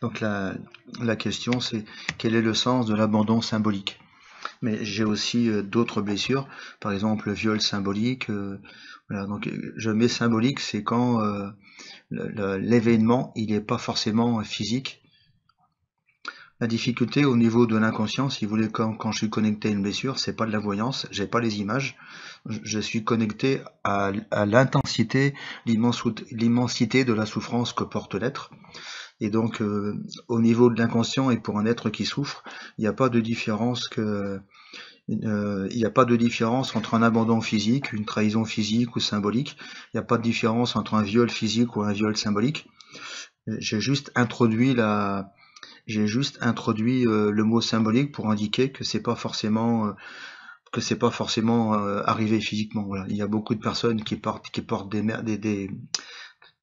Donc la question c'est quel est le sens de l'abandon symbolique? Mais j'ai aussi d'autres blessures, par exemple le viol symbolique. Voilà, donc je mets symbolique, c'est quand l'événement il n'est pas forcément physique. La difficulté au niveau de l'inconscient, si vous voulez, quand je suis connecté à une blessure, c'est pas de la voyance, j'ai pas les images, je suis connecté à l'intensité, l'immensité de la souffrance que porte l'être. Et donc, au niveau de l'inconscient et pour un être qui souffre, il n'y a pas de différence il n'y a pas de différence entre un abandon physique, une trahison physique ou symbolique. Il n'y a pas de différence entre un viol physique ou un viol symbolique. J'ai juste introduit le mot symbolique pour indiquer que c'est pas forcément arrivé physiquement. Voilà. Il y a beaucoup de personnes qui portent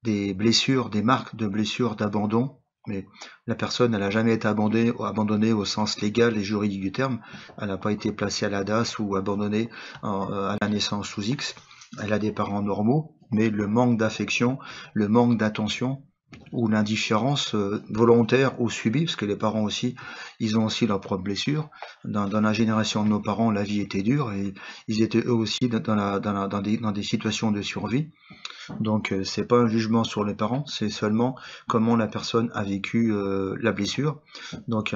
des blessures, des marques de blessures d'abandon, mais la personne, elle n'a jamais été abandonnée au sens légal et juridique du terme. Elle n'a pas été placée à la DAS ou abandonnée à la naissance sous X. Elle a des parents normaux, mais le manque d'affection, le manque d'attention ou l'indifférence volontaire ou subie, parce que les parents aussi, ils ont aussi leurs propres blessures. Dans la génération de nos parents, la vie était dure et ils étaient eux aussi dans des situations de survie. Donc c'est pas un jugement sur les parents, c'est seulement comment la personne a vécu la blessure. Donc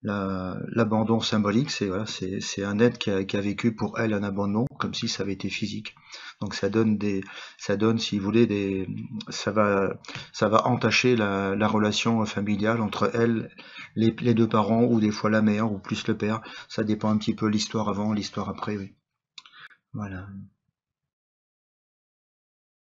l'abandon symbolique, c'est un être qui a vécu pour elle un abandon comme si ça avait été physique. Donc ça donne si vous voulez ça va entacher la relation familiale entre elle, les deux parents ou des fois la mère ou plus le père. Ça dépend un petit peu l'histoire avant, l'histoire après. Oui. Voilà.